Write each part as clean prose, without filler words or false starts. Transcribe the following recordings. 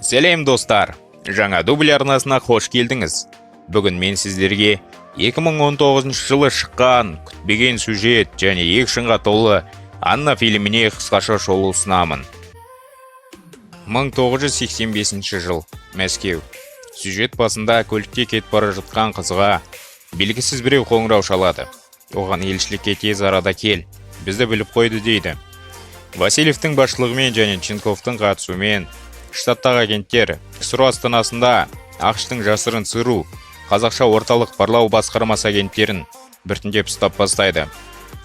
Сәлем достар, жаңа дубль арнасына қош келдіңіз. Бүгін мен сіздерге 2019 жылы шыққан күтпеген сюжет және экшнға толы Анна фильміне қысқаша шолу ұсынамын. 1985 жыл, Мәскеу. Сюжет басында көлікте кетіп бара жатқан қызға белгісіз біреу қоңырау шалады. Оған елшілікке тез арада кел, бізді біліп қойды дейді. Васильевтің басшылығымен және Ченковтың қатысуымен штаттағы агенттер КСРО астанасында ақштың жасырын ЦРУ, қазақша орталық барлау басқармасы агенттерін біртіндеп ұстап бастайды.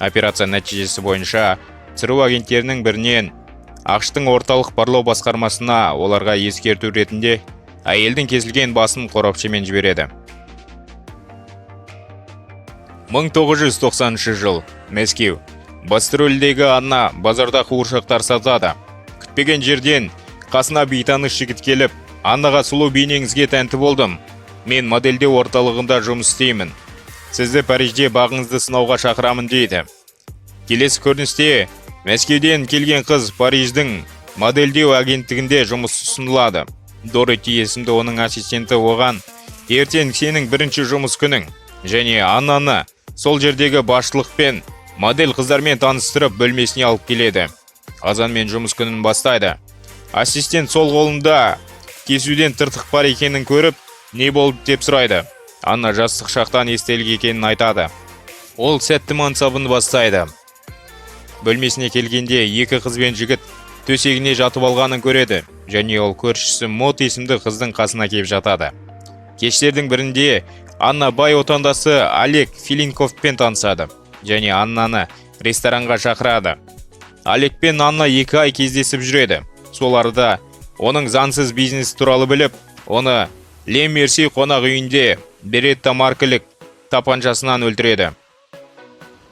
Операция нәтижесі бойынша ЦРУ агенттерінің бірінен ақштың орталық барлау басқармасына оларға ескерту ретінде әйелдің кесілген басын қорапшамен жібереді. 1990 жыл, Мәскеу. Басты рөлдегі Анна базарда қуыршақтар сатады. Күтпеген жерден қасына бейтаныс жігіт келіп, Аннаға сұлу бейнеңізге тәнті болдым. Мен модельдеу орталығында жұмыс істеймін. Сізді Парижде бағыңызды сынауға шақырамын дейді. Келесі көріністе Мәскеуден келген қыз Париждің модельдеу агенттігінде жұмыс ұсынылады. Дороти есімді оның ассистенті оған ертең сенің бірінші жұмыс күнің және Аннаны сол жердегі басшылықпен модель қыздармен таныстырып бөлмесіне алып келеді. Азанмен жұмыс күнін бастайды. Ассистент сол қолында кесуден тыртық бар екенін көріп, не болды деп сұрайды. Анна жастық шақтан естелік екенін айтады. Ол сәтті мансабын бастайды. Бөлмесіне келгенде екі қыз бен жігіт төсегіне жатып алғанын көреді, және ол көршісі Мот есімді қыздың қасына келіп жатады. Кештердің бірінде Анна бай отандасы Олег Филинковпен танысады, және Аннаны ресторанға шақырады. Олег пен Анна 2 ай кездесіп жүреді. Сол арада оның заңсыз бизнес туралы біліп, оны Ле Мерси қонақ үйінде Беретта маркілік тапаншасынан өлтіреді.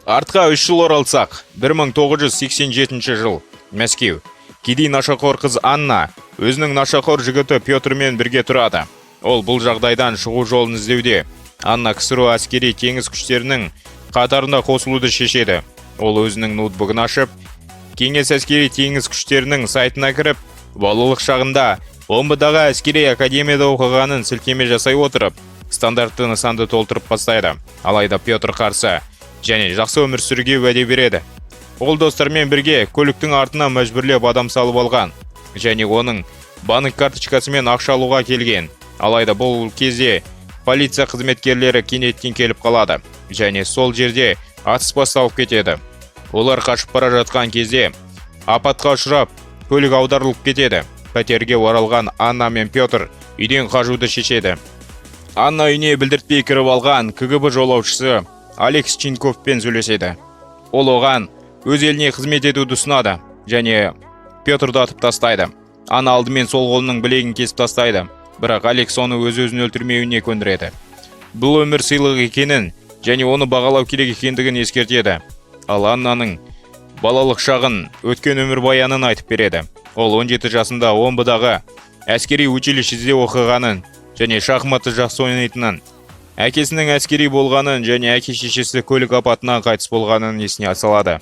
Артқа 3 жыл оралсақ, 1987 жыл, Мәскеу. Кедей нашақор қыз Анна өзінің нашақор жігіті Петрмен бірге тұрады. Ол бұл жағдайдан шығу жолын іздеуде. Анна КСРО әскери теңіз күштерінің қатарында қосылуды шешеді. Ол өзінің ноутбугын ашып, Кеңес әскери теңіз күштерінің сайтына кіріп, балалық шағында Омбыдағы әскери академияда оқығанын сілтеме жасай отырып, стандартты нысанды толтырып бастайды. Алайда Петр қарсы және жақсы өмір сүруге уәде береді. Ол достармен бірге көліктің артына мәжбүрлеп адам салып алған және оның банк карточкасымен ақша алуға келген. Алайда бұл кезде полиция қызметкерлері кенеттен келіп қалады және сол жерде атыс басталып кетеді. Олар қашып бара жатқан кезде апатқа ұшырап, көлік аударылып кетеді. Пәтерге оралған Анна мен Петр үйден қажуды шешеді. Анна үйіне білдіртпей кіріп алған КГБ жолаушысы Алекс Ченковпен сөйлеседі. Ол оған өз еліне қызмет етуді ұсынады және Петрді атып тастайды. Анна алдымен сол қолының білегін кесіп тастайды, бірақ Алекс оны өз-өзін өлтірмеуіне көндіреді. Бұл өмір сыйлық екенін және оны бағалау керек екендігін ескертеді. Ал Аннаның балалық шағын өткен өмір баянын айтып береді. Ол 17 жасында Омбыдағы әскери училищеде оқығанын және шахматты жақсы ойнайтынын, әкесінің әскери болғанын және әке-шешесі көлік апатынан қайтыс болғанын есіне салады.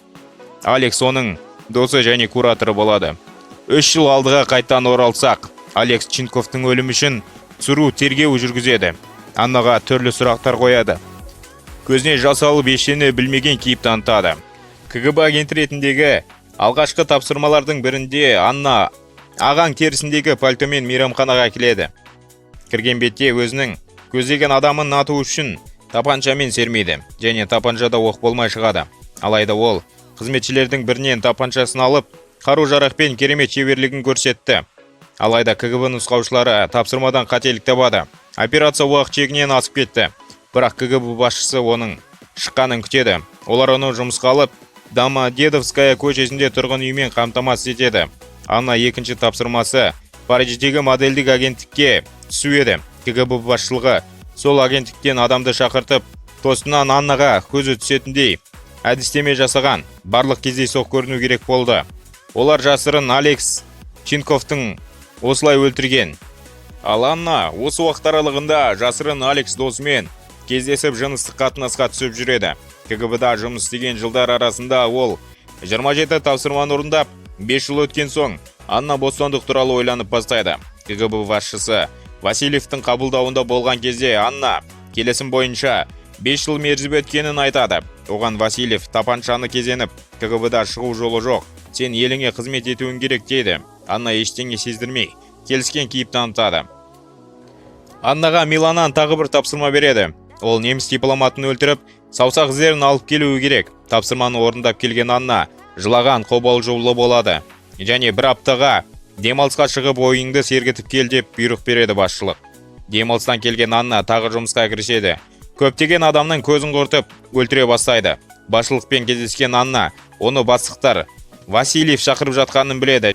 Алекс оның досы және кураторы болады. 3 жыл алдыға қайттан оралсақ, Алекс Ченковтың өлімі үшін ЦРУ тергеу жүргізеді. Аннаға түрлі сұрақтар қояды. Көзіне жас алып ештеңе білмеген кейіп танытады. КГБ агент ретіндегі алғашқы тапсырмалардың бірінде Анна ағаң терісіндегі пальтомен мейрамханаға келеді. Кірген бетте өзінің көздеген адамын ату үшін тапаншамен сермейді және тапаншада оқ болмай шығады. Алайда ол қызметшілердің бірінен тапаншасын алып, қару-жарақпен керемет шеберлігін көрсетті. Алайда КГБ нұсқаушылары тапсырмадан қателік табады. Операция уақыт шегінен асып кетті. Бірақ КГБ басшысы оның шыққанын күтеді. Олар оны жұмысқа алып, Домодедовская көшесінде тұрғын үймен қамтамасыз етеді. Анна екінші тапсырмасы Париждегі модельдік агенттікке түсу еді. КГБ басшылығы сол агенттіктен адамды шақыртып, тосынан Аннаға көзі түсетіндей әдістеме жасаған. Барлық кездейсоқ көріну керек болды. Олар жасырын Алекс Ченковтың осылай өлтірген. Ал Анна осы уақыт аралығында жасырын Алекс досымен кездесіп жыныстық қатынасқа түсіп жүреді. КГБ-да жұмыс істеген жылдар арасында ол 27 тапсырманы орындап, 5 жыл өткен соң Анна бостандық туралы ойланып бастайды. КГБ басшысы Васильевтің қабылдауында болған кезде Анна келісім бойынша 5 жыл мерзім өткенін айтады. Оған Васильев тапаншаны кезеніп, КГБ-да шығу жолы жоқ, сен еліңе қызмет етуің керек дейді. Анна ештеңе сездірмей, келіскен кейіп танытады. Аннаға Миланнан тағы бір тапсырма береді. Ол неміс дипломатын өлтіріп, саусақ іздерін алып келуі керек. Тапсырманы орындап келген Анна жылаған қобалжулы болады. Және бір аптаға демалысқа шығып ойыңды сергітіп кел деп бұйрық береді басшылық. Демалыстан келген Анна тағы жұмысқа кіріседі. Көптеген адамның көзін құртып өлтіре бастайды. Басшылықпен кездескен Анна оны бастықтар Васильев шақырып жатқанын біледі.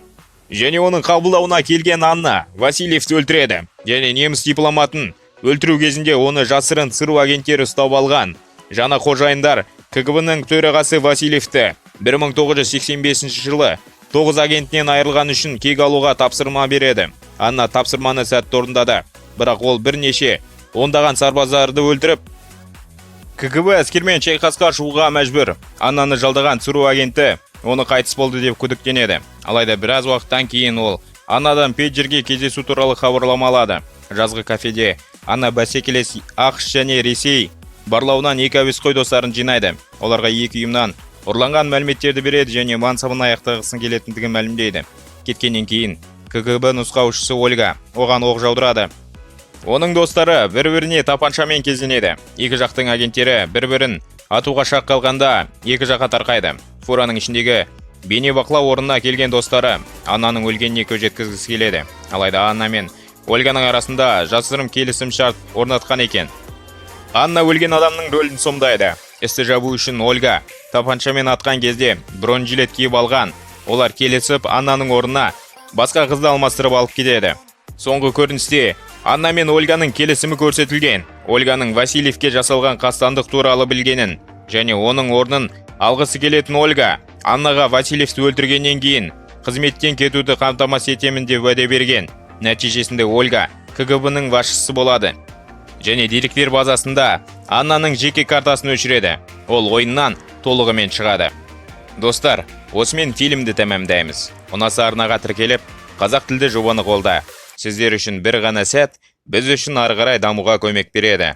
Және оның қабылдауына келген Анна Васильевті өлтіреді. Және неміс дипломатын өлтіру кезінде оны жасырын ЦРУ агенттері ұстап алған. Жаңа қожайындар КГБ-ның төрағасы Васильевті 1985 жылы 9 агентінен айырылған үшін кек алуға тапсырма береді. Анна тапсырманы сәтті орындады. Бірақ ол бірнеше ондаған сарбаздарды өлтіріп, КГБ әскермен шайқасқа шығуға мәжбүр. Аннаны жалдаған ЦРУ агенті оны қайтыс болды деп күдіктенеді. Алайда біраз уақыттан кейін ол Аннадан пейджерге кездесу туралы хабарлама алады. Жазғы кафеде Анна бәсекелес ақш және Ресей барлауынан 2 әуесқой достарын жинайды. Оларға 2 ұйымнан ұрланған мәліметтерді береді және мансабын аяқтағысын келетіндігін мәлімдейді. Кеткеннен кейін КГБ нұсқаушысы Ольга оған оқ жаудырады. Оның достары бір-біріне тапаншамен кездеседі. Екі жақтың агенттері бір-бірін атуға шақ қалғанда екі жаққа тарқайды. Фураның ішіндегі бейнебақылау орнына келген достары Аннаның өлгеніне көз жеткізгісі келеді. Алайда Анна мен Ольганың арасында жасырын келісім шарт орнатқан екен. Анна өлген адамның рөлін сомдайды. Істі жабу үшін Ольга тапаншамен атқан кезде бронежилет киіп алған. Олар келісіп Аннаның орнына басқа қызды алмастырып алып кетеді. Соңғы көріністе Анна мен Ольганың келісімі көрсетілген. Ольганың Васильевке жасалған қастандық туралы білгенін және оның орнын алғысы келетін Ольга Аннаға Васильевті өлтіргеннен кейін қызметтен кетуді қамтамасыз етемін деп уәде берген. Нәтижесінде Ольга КГБ-ның басшысы болады. Және деректер базасында Аннаның жеке картасын өшіреді. Ол ойыннан толығымен шығады. Достар, осымен фильмді тәмамдаймыз. Ұнаса арнаға тіркеліп, қазақ тілді жобаны қолда. Сіздер үшін бір ғана сәт, біз үшін ары қарай дамуға көмек береді.